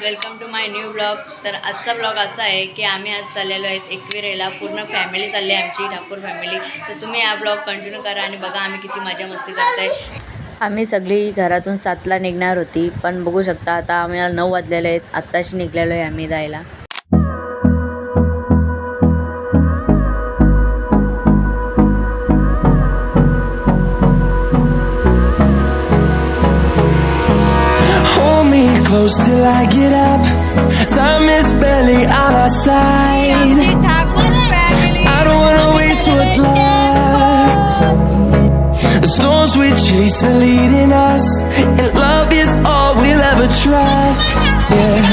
Welcome to my new blog. तर आजचा blog असा आहे की आम्ही आज चाललेलो आहेत एकविरेला, पूर्ण फॅमिली चालली आहे आमची, ठाकूर फॅमिली। तर तुम्ही हा ब्लॉग कंटिन्यू करा आणि बघा आम्ही किती मजा मस्ती करतोय। आम्ही सगळी घरातून 7ला निघणार होती, पण बघू शकता आता आम्हाला 9 वाजलेले आहेत, आत्ताशी निघलेलो आहे आम्ही जायला। Close till I get up. Time is barely on our side. I don't wanna waste what's left. The storms we chase are leading us, and love is all we'll ever trust. Yeah,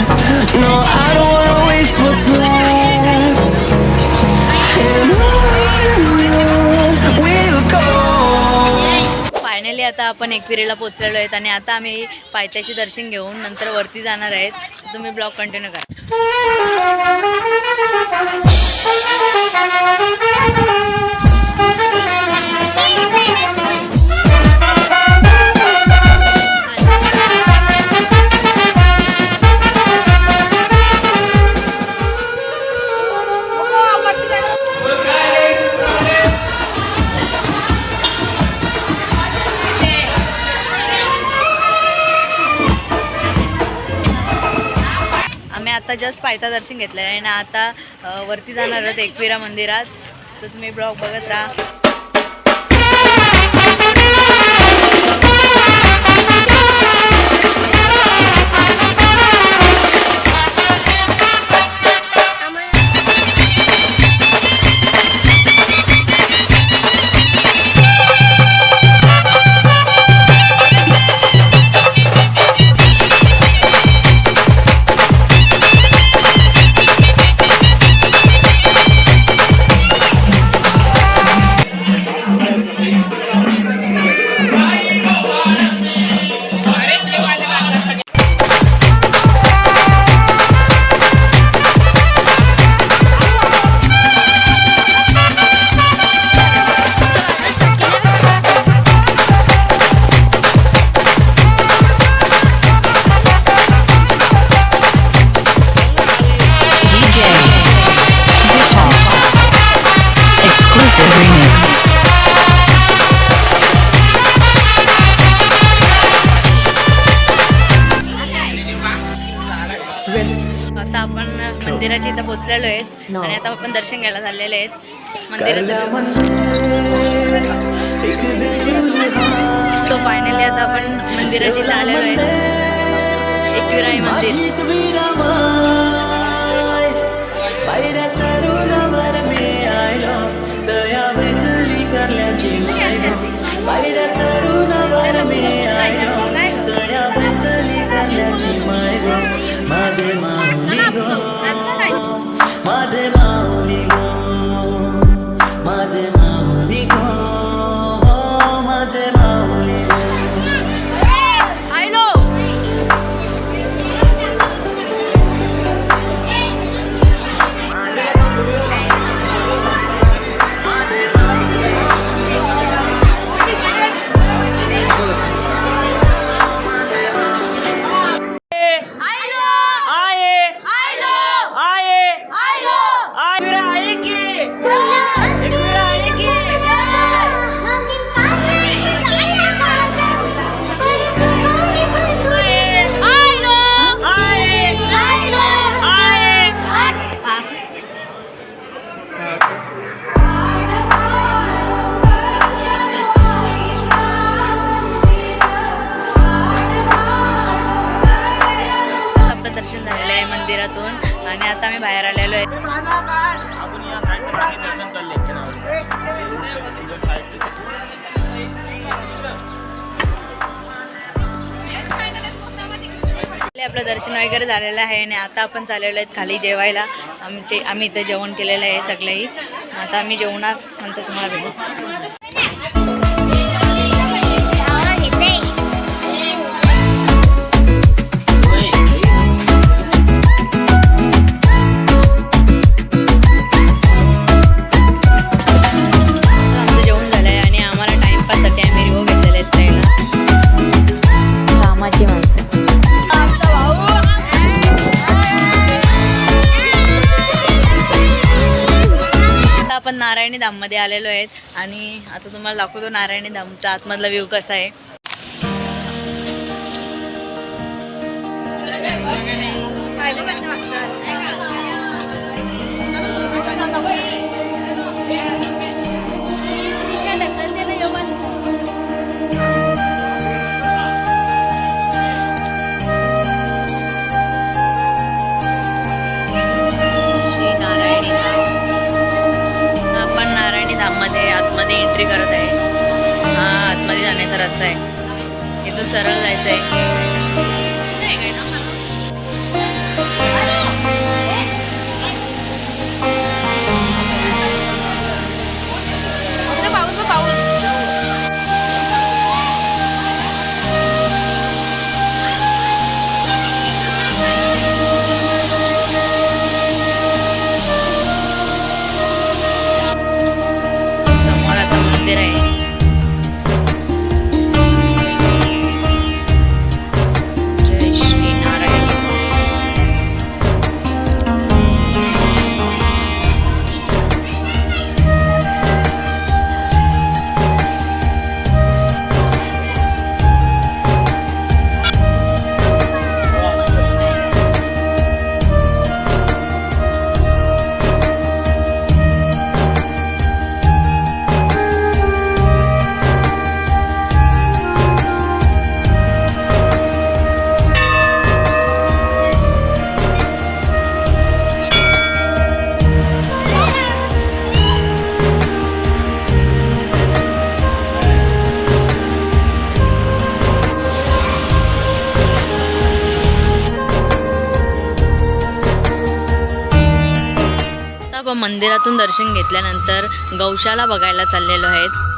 no, I don't wanna waste what's left. And on we'll go. Finally आता आपण एकविरेला पोहोचलेलो आहेत आणि आता आम्ही पायथ्याशी दर्शन घेऊन नंतर वरती जाणार आहेत। तुम्ही ब्लॉग कंटिन्यू करा। आता जस्ट पायथा दर्शन घेतलं आहे आणि आता वरती जाणार आहोत एकविरा मंदिरात। तर तुम्ही ब्लॉग बघत राहा। आता आपण मंदिराच्या इथं पोहोचलेलो आहेत आणि आता आपण दर्शन घ्यायला चाललेले आहेत मंदिराचं। सो फायनली आता आपण मंदिराच्या इथं आलेलो आहेत, एकविरा मंदिर। माझे माऊली गो, माझे माऊली गो, माझे माऊली गो, माझे माऊली गो। दर्शन झालेलं आहे मंदिरातून आणि आता आम्ही बाहेर आलेलो आहे। आपलं दर्शन वगैरे झालेलं आहे आणि आता आपण चाललेलो आहेत खाली जेवायला। आम्ही इथे जेवण केलेलं आहे सगळेही। आता आम्ही जेवणार, नंतर तुम्हाला भेटू। नारायणी धाममध्ये आलेलो आहेत आणि आता तुम्हाला दाखवतो नारायणी धामचा आतमधला व्ह्यू कसा आहे. आपण नारायणी धाममध्ये आतमध्ये एंट्री करत आहे. हा आतमध्ये जाण्याचा रस्ता आहे. इथून सरळ जायचं आहे. पाऊस पाऊस समोर आता मंदिर आहे. जय श्री नारायण. आपण मंदिरातून दर्शन घेतल्यानंतर गौशाला बघायला चाललेलो आहेत.